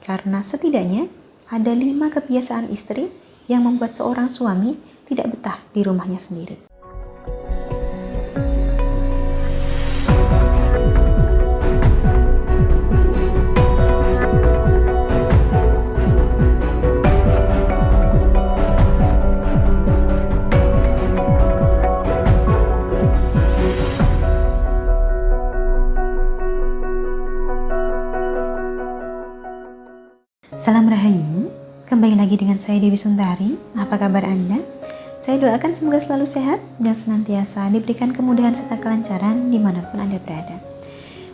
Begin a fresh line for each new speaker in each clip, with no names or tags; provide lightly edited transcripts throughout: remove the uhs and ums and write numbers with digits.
karena setidaknya ada 5 kebiasaan istri yang membuat seorang suami tidak betah di rumahnya sendiri. Salam Rahayu, kembali lagi dengan saya Dewi Suntari. Apa kabar Anda? Saya doakan semoga selalu sehat dan senantiasa diberikan kemudahan serta kelancaran dimanapun Anda berada.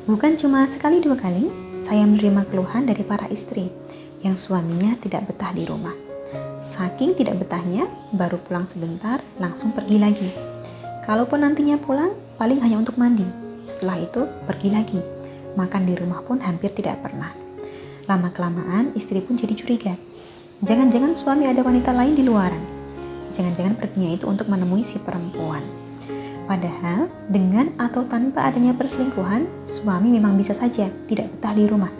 Bukan cuma sekali dua kali, saya menerima keluhan dari para istri yang suaminya tidak betah di rumah. Saking tidak betahnya, baru pulang sebentar langsung pergi lagi. Kalaupun nantinya pulang, paling hanya untuk mandi. Setelah itu pergi lagi. Makan di rumah pun hampir tidak pernah. Lama-kelamaan istri pun jadi curiga. Jangan-jangan suami ada wanita lain di luaran. Jangan-jangan perginya itu untuk menemui si perempuan. Padahal dengan atau tanpa adanya perselingkuhan, suami memang bisa saja tidak betah di rumah.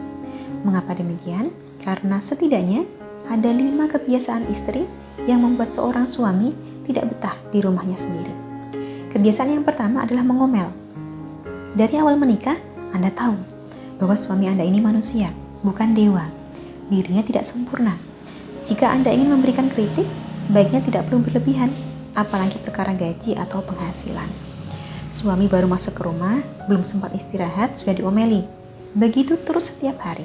Mengapa demikian? Karena setidaknya ada 5 kebiasaan istri yang membuat seorang suami tidak betah di rumahnya sendiri. Kebiasaan yang pertama adalah mengomel. Dari awal menikah, Anda tahu bahwa suami Anda ini manusia, bukan dewa. Dirinya tidak sempurna. Jika Anda ingin memberikan kritik, baiknya tidak perlu berlebihan, apalagi perkara gaji atau penghasilan. Suami baru masuk ke rumah, belum sempat istirahat, sudah diomeli. Begitu terus setiap hari.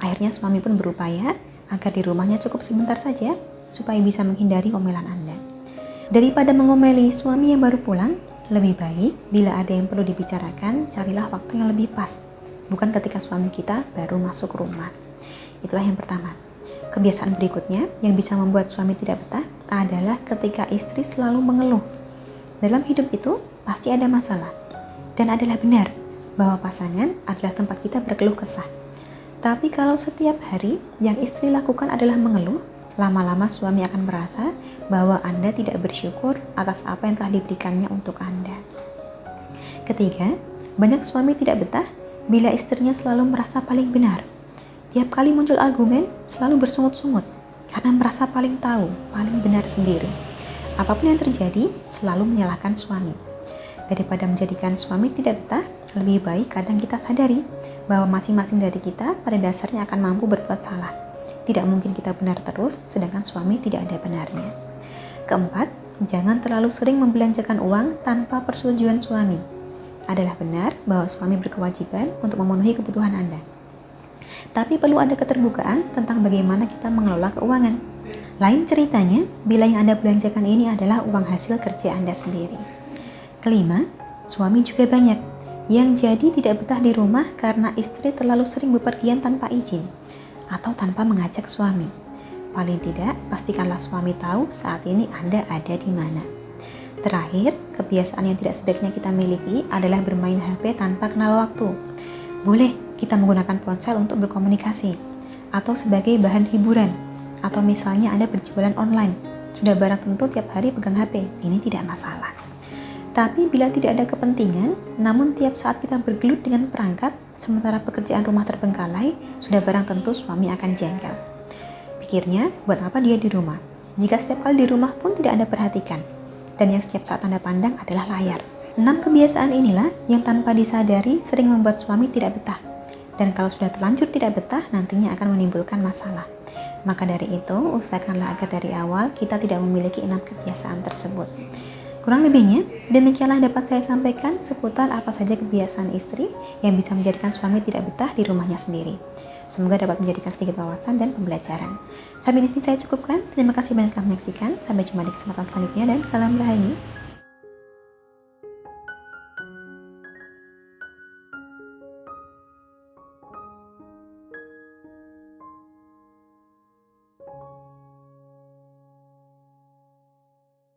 Akhirnya suami pun berupaya agar di rumahnya cukup sebentar saja, supaya bisa menghindari omelan Anda. Daripada mengomeli suami yang baru pulang, lebih baik bila ada yang perlu dibicarakan, carilah waktu yang lebih pas, bukan ketika suami kita baru masuk rumah. Itulah yang pertama. Kebiasaan berikutnya yang bisa membuat suami tidak betah adalah ketika istri selalu mengeluh. Dalam hidup itu pasti ada masalah. Dan adalah benar bahwa pasangan adalah tempat kita berkeluh kesah. Tapi kalau setiap hari yang istri lakukan adalah mengeluh, lama-lama suami akan merasa bahwa Anda tidak bersyukur atas apa yang telah diberikannya untuk Anda. Ketiga, banyak suami tidak betah bila istrinya selalu merasa paling benar. Tiap kali muncul argumen, selalu bersungut-sungut karena merasa paling tahu, paling benar sendiri. Apapun yang terjadi, selalu menyalahkan suami. Daripada menjadikan suami tidak betah, lebih baik kadang kita sadari bahwa masing-masing dari kita pada dasarnya akan mampu berbuat salah. Tidak mungkin kita benar terus, sedangkan suami tidak ada benarnya. Keempat, jangan terlalu sering membelanjakan uang tanpa persetujuan suami. Adalah benar bahwa suami berkewajiban untuk memenuhi kebutuhan Anda. Tapi perlu ada keterbukaan tentang bagaimana kita mengelola keuangan. Lain ceritanya, bila yang Anda belanjakan ini adalah uang hasil kerja Anda sendiri. Kelima, suami juga banyak yang jadi tidak betah di rumah karena istri terlalu sering bepergian tanpa izin atau tanpa mengajak suami. Paling tidak, pastikanlah suami tahu saat ini Anda ada di mana. Terakhir, kebiasaan yang tidak sebaiknya kita miliki adalah bermain HP tanpa kenal waktu. Boleh kita menggunakan ponsel untuk berkomunikasi, atau sebagai bahan hiburan, atau misalnya Anda berjualan online, sudah barang tentu tiap hari pegang HP, ini tidak masalah. Tapi bila tidak ada kepentingan, namun tiap saat kita bergelut dengan perangkat, sementara pekerjaan rumah terbengkalai, sudah barang tentu suami akan jengkel. Pikirnya, buat apa dia di rumah? Jika setiap kali di rumah pun tidak Anda perhatikan, dan yang setiap saat Anda pandang adalah layar. 6 kebiasaan inilah yang tanpa disadari sering membuat suami tidak betah. Dan kalau sudah terlanjur tidak betah, nantinya akan menimbulkan masalah. Maka dari itu, usahakanlah agar dari awal kita tidak memiliki 6 kebiasaan tersebut. Kurang lebihnya, demikianlah dapat saya sampaikan seputar apa saja kebiasaan istri yang bisa menjadikan suami tidak betah di rumahnya sendiri. Semoga dapat menjadikan sedikit wawasan dan pembelajaran. Sampai di sini saya cukupkan. Terima kasih banyak telah menyaksikan. Sampai jumpa di kesempatan selanjutnya dan salam Rahayu.